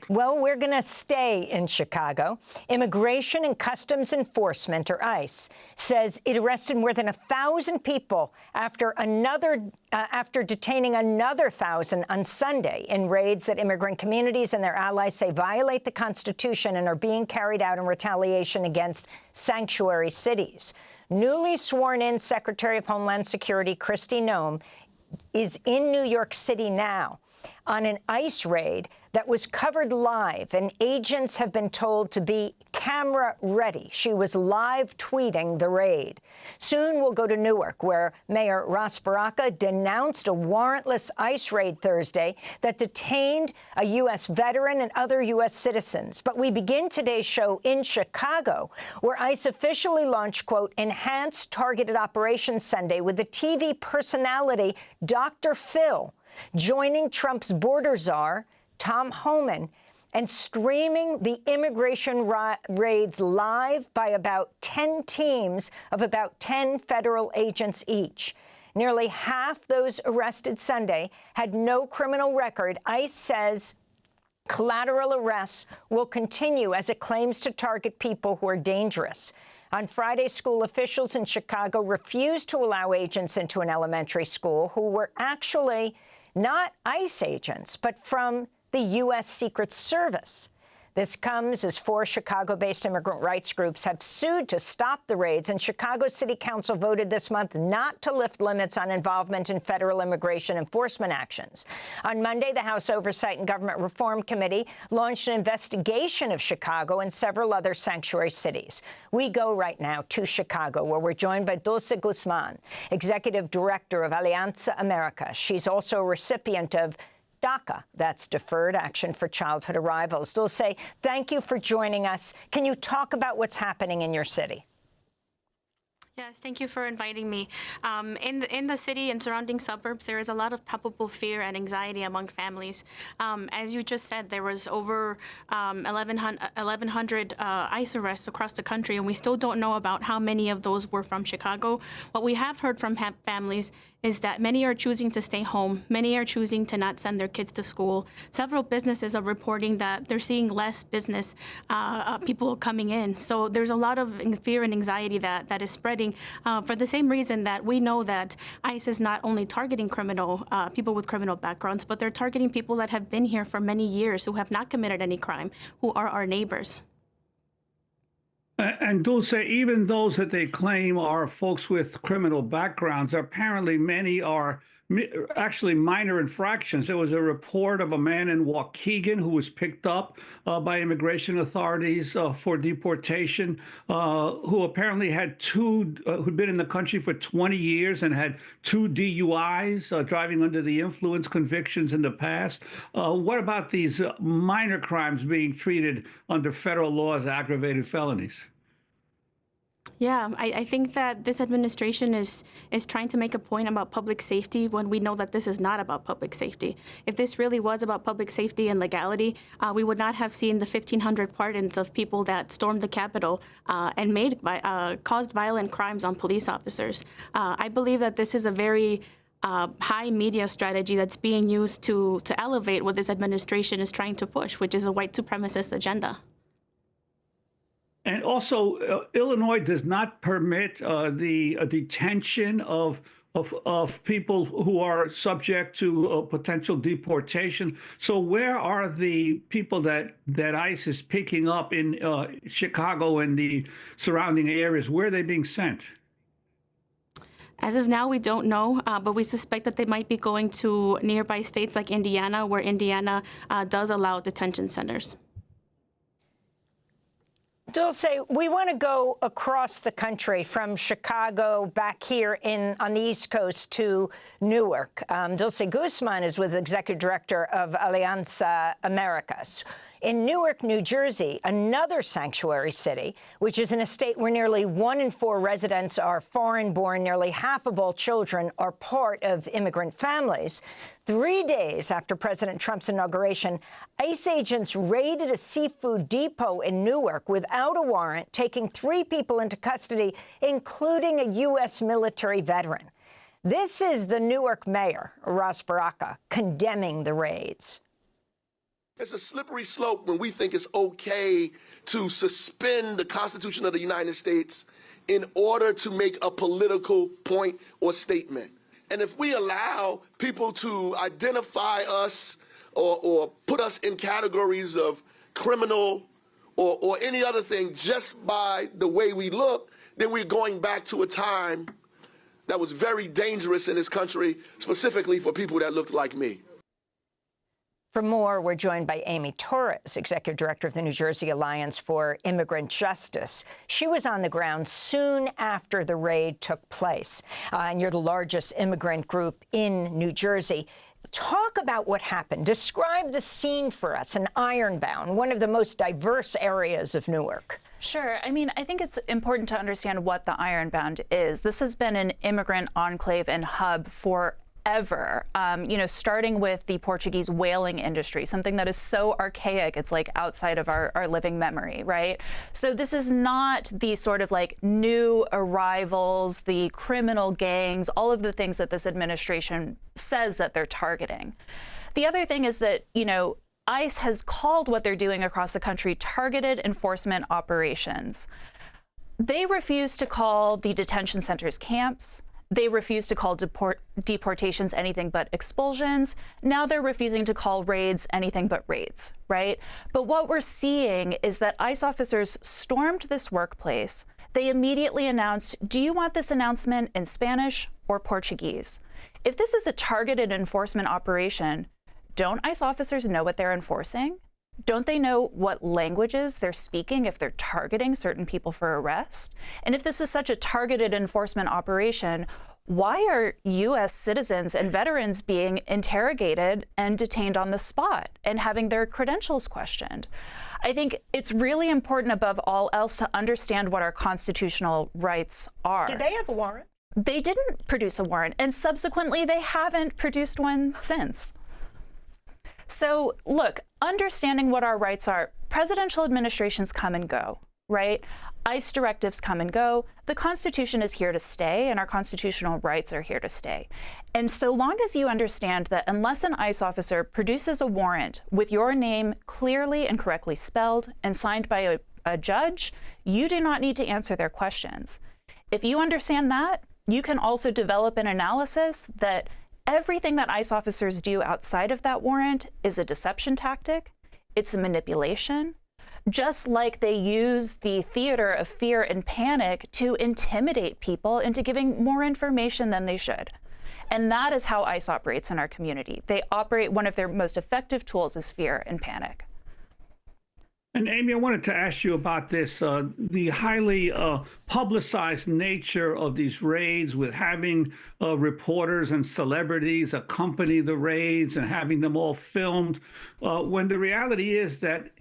Well, we're going to stay in Chicago. Immigration and Customs Enforcement, or ICE, says it arrested more than 1,000 people after detaining another 1,000 on Sunday in raids that immigrant communities and their allies say violate the Constitution and are being carried out in retaliation against sanctuary cities. Newly sworn-in Secretary of Homeland Security Kristi Noem is in New York City now on an ICE raid that was covered live, and agents have been told to be camera ready. She was live tweeting the raid. Soon we'll go to Newark, where Mayor Ras Baraka denounced a warrantless ICE raid Thursday that detained a U.S. veteran and other U.S. citizens. But we begin today's show in Chicago, where ICE officially launched, quote, enhanced targeted operations Sunday with the TV personality Dr. Phil joining Trump's border czar, Tom Homan, and streaming the immigration raids live by about 10 teams of about 10 federal agents each. Nearly half those arrested Sunday had no criminal record. ICE says collateral arrests will continue as it claims to target people who are dangerous. On Friday, school officials in Chicago refused to allow agents into an elementary school who were actually not ICE agents, but from the U.S. Secret Service. This comes as 4 Chicago-based immigrant rights groups have sued to stop the raids, and Chicago City Council voted this month not to lift limits on involvement in federal immigration enforcement actions. On Monday, the House Oversight and Government Reform Committee launched an investigation of Chicago and several other sanctuary cities. We go right now to Chicago, where we're joined by Dulce Guzmán, Executive Director of Alianza America. She's also a recipient of DACA, that's Deferred Action for Childhood Arrivals. Dulce, thank you for joining us. Can you talk about what's happening in your city? Yes, thank you for inviting me. In the city and surrounding suburbs, there is a lot of palpable fear and anxiety among families. As you just said, there was over 1,100 ICE arrests across the country, and we still don't know about how many of those were from Chicago. What we have heard from families is that many are choosing to stay home. Many are choosing to not send their kids to school. Several businesses are reporting that they're seeing less business people coming in. So there's a lot of fear and anxiety that is spreading for the same reason that we know that ICE is not only targeting people with criminal backgrounds, but they're targeting people that have been here for many years who have not committed any crime, who are our neighbors. And Dulce, even those that they claim are folks with criminal backgrounds, apparently many are actually minor infractions. There was a report of a man in Waukegan who was picked up by immigration authorities for deportation, who apparently had who'd been in the country for 20 years and had 2 DUIs, driving under the influence convictions in the past. What about these minor crimes being treated under federal law as aggravated felonies? Yeah, I think that this administration is trying to make a point about public safety when we know that this is not about public safety. If this really was about public safety and legality, we would not have seen the 1,500 pardons of people that stormed the Capitol and caused violent crimes on police officers. I believe that this is a very high media strategy that's being used to elevate what this administration is trying to push, which is a white supremacist agenda. And also, Illinois does not permit the detention of people who are subject to potential deportation. So where are the people that ICE is picking up in Chicago and the surrounding areas? Where are they being sent? As of now, we don't know, but we suspect that they might be going to nearby states like Indiana, where Indiana does allow detention centers. Dulce, we want to go across the country from Chicago back here on the East Coast to Newark. Dulce Guzmán is with Executive Director of Alianza Americas. In Newark, New Jersey, another sanctuary city, which is in a state where nearly 1 in 4 residents are foreign-born, nearly half of all children are part of immigrant families. 3 days after President Trump's inauguration, ICE agents raided a seafood depot in Newark without a warrant, taking 3 people into custody, including a U.S. military veteran. This is the Newark mayor, Ras Baraka, condemning the raids. It's a slippery slope when we think it's okay to suspend the Constitution of the United States in order to make a political point or statement. And if we allow people to identify us or put us in categories of criminal or any other thing just by the way we look, then we're going back to a time that was very dangerous in this country, specifically for people that looked like me. For more, we're joined by Amy Torres, Executive Director of the New Jersey Alliance for Immigrant Justice. She was on the ground soon after the raid took place, and you're the largest immigrant group in New Jersey. Talk about what happened. Describe the scene for us in Ironbound, one of the most diverse areas of Newark. Sure. I mean, I think it's important to understand what the Ironbound is. This has been an immigrant enclave and hub for ever, starting with the Portuguese whaling industry, something that is so archaic, it's like outside of our living memory, right? So this is not the sort of like new arrivals, the criminal gangs, all of the things that this administration says that they're targeting. The other thing is that, ICE has called what they're doing across the country targeted enforcement operations. They refuse to call the detention centers camps. They refuse to call deportations anything but expulsions. Now they're refusing to call raids anything but raids, right? But what we're seeing is that ICE officers stormed this workplace. They immediately announced, do you want this announcement in Spanish or Portuguese? If this is a targeted enforcement operation, don't ICE officers know what they're enforcing? Don't they know what languages they're speaking if they're targeting certain people for arrest? And if this is such a targeted enforcement operation, why are U.S. citizens and veterans being interrogated and detained on the spot and having their credentials questioned? I think it's really important above all else to understand what our constitutional rights are. Did they have a warrant? They didn't produce a warrant, and subsequently they haven't produced one since. So look, understanding what our rights are, presidential administrations come and go, right? ICE directives come and go. The Constitution is here to stay, and our constitutional rights are here to stay. And so long as you understand that unless an ICE officer produces a warrant with your name clearly and correctly spelled and signed by a judge, you do not need to answer their questions. If you understand that, you can also develop an analysis that everything that ICE officers do outside of that warrant is a deception tactic. It's a manipulation. Just like they use the theater of fear and panic to intimidate people into giving more information than they should. And that is how ICE operates in our community. They operate, one of their most effective tools is fear and panic. And Amy, I wanted to ask you about this, the highly publicized nature of these raids, with having reporters and celebrities accompany the raids and having them all filmed, when the reality is that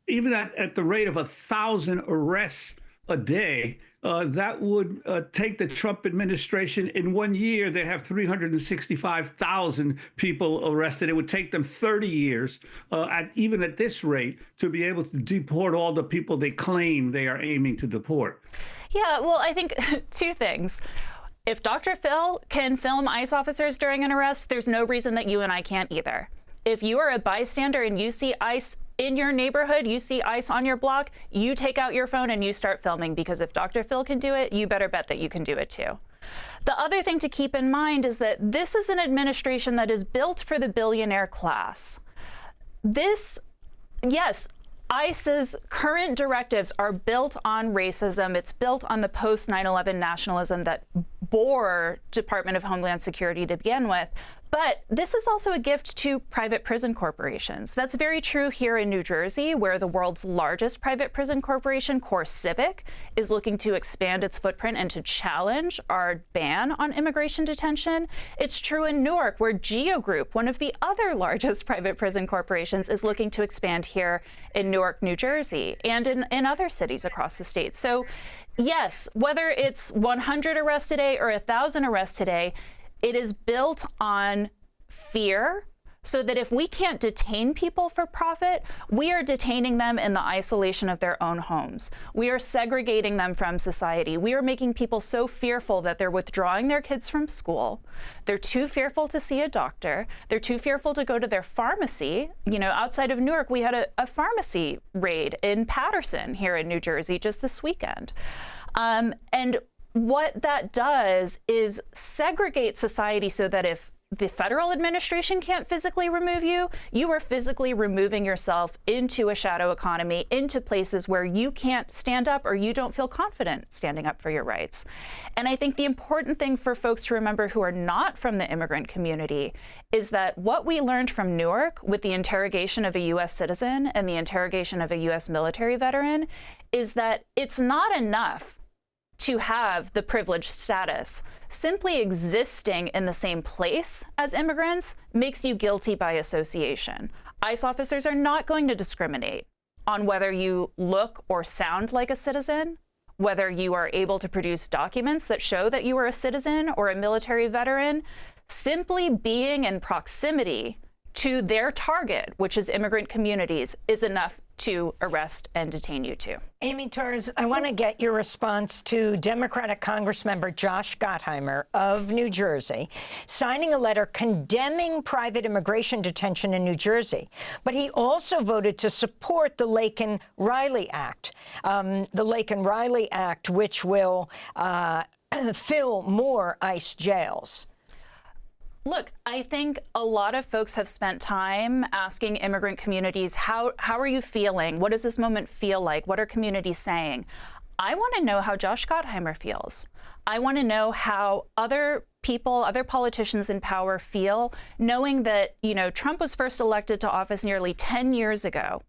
even at the rate of 1,000 arrests a day, that would take the Trump administration in 1 year. They'd have 365,000 people arrested. It would take them 30 years, even at this rate, to be able to deport all the people they claim they are aiming to deport. Yeah, well, I think two things. If Dr. Phil can film ICE officers during an arrest, there's no reason that you and I can't either. If you are a bystander and you see ICE in your neighborhood, you see ICE on your block, you take out your phone and you start filming, because if Dr. Phil can do it, you better bet that you can do it too. The other thing to keep in mind is that this is an administration that is built for the billionaire class. Yes, ICE's current directives are built on racism. It's built on the post 9/11 nationalism that bore Department of Homeland Security to begin with. But this is also a gift to private prison corporations. That's very true here in New Jersey, where the world's largest private prison corporation, CoreCivic, is looking to expand its footprint and to challenge our ban on immigration detention. It's true in Newark, where Geo Group, one of the other largest private prison corporations, is looking to expand here in Newark, New Jersey, and in other cities across the state. So yes, whether it's 100 arrests today or 1,000 arrests today, it is built on fear, so that if we can't detain people for profit, we are detaining them in the isolation of their own homes. We are segregating them from society. We are making people so fearful that they're withdrawing their kids from school. They're too fearful to see a doctor. They're too fearful to go to their pharmacy. You know, outside of Newark, we had a pharmacy raid in Paterson here in New Jersey just this weekend. And what that does is segregate society so that if the federal administration can't physically remove you, you are physically removing yourself into a shadow economy, into places where you can't stand up or you don't feel confident standing up for your rights. And I think the important thing for folks to remember who are not from the immigrant community is that what we learned from Newark with the interrogation of a U.S. citizen and the interrogation of a U.S. military veteran is that it's not enough to have the privileged status. Simply existing in the same place as immigrants makes you guilty by association. ICE officers are not going to discriminate on whether you look or sound like a citizen, whether you are able to produce documents that show that you are a citizen or a military veteran. Simply being in proximity to their target, which is immigrant communities, is enough to arrest and detain you too. Amy Torres, I want to get your response to Democratic Congressmember Josh Gottheimer of New Jersey signing a letter condemning private immigration detention in New Jersey. But he also voted to support the Laken-Riley Act, which will fill more ICE jails. Look, I think a lot of folks have spent time asking immigrant communities, how are you feeling? What does this moment feel like? What are communities saying? I want to know how Josh Gottheimer feels. I want to know how other people, other politicians in power feel, knowing that, you know, Trump was first elected to office nearly 10 years ago.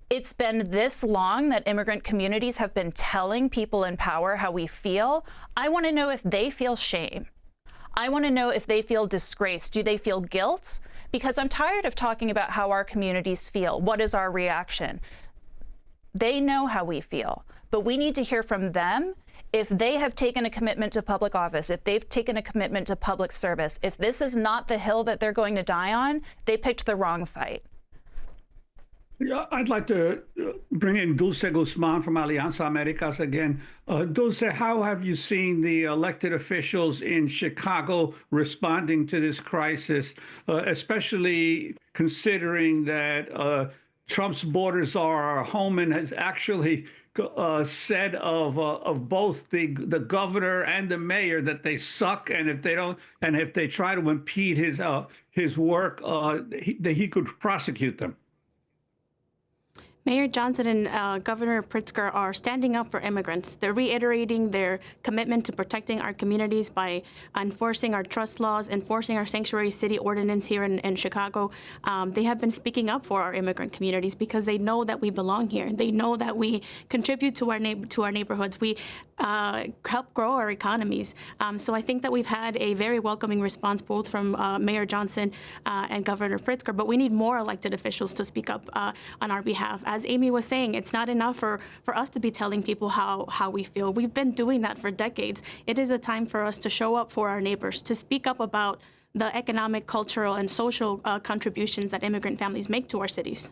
It's been this long that immigrant communities have been telling people in power how we feel. I want to know if they feel shame. I want to know if they feel disgraced. Do they feel guilt? Because I'm tired of talking about how our communities feel. What is our reaction? They know how we feel, but we need to hear from them if they have taken a commitment to public office, if they've taken a commitment to public service. If this is not the hill that they're going to die on, they picked the wrong fight. Yeah, I'd like to bring in Dulce Guzmán from Alianza Americas again. Dulce, how have you seen the elected officials in Chicago responding to this crisis, especially considering that Trump's borders are our home and has actually said of both the governor and the mayor that they suck, and if they try to impede his work, he could prosecute them? Mayor Johnson and Governor Pritzker are standing up for immigrants. They're reiterating their commitment to protecting our communities by enforcing our trust laws, enforcing our sanctuary city ordinance here in Chicago. They have been speaking up for our immigrant communities because they know that we belong here. They know that we contribute to our neighborhoods. We help grow our economies. So I think that we've had a very welcoming response both from Mayor Johnson and Governor Pritzker, but we need more elected officials to speak up on our behalf. As Amy was saying, it's not enough for us to be telling people how we feel. We've been doing that for decades. It is a time for us to show up for our neighbors, to speak up about the economic, cultural, and social contributions that immigrant families make to our cities.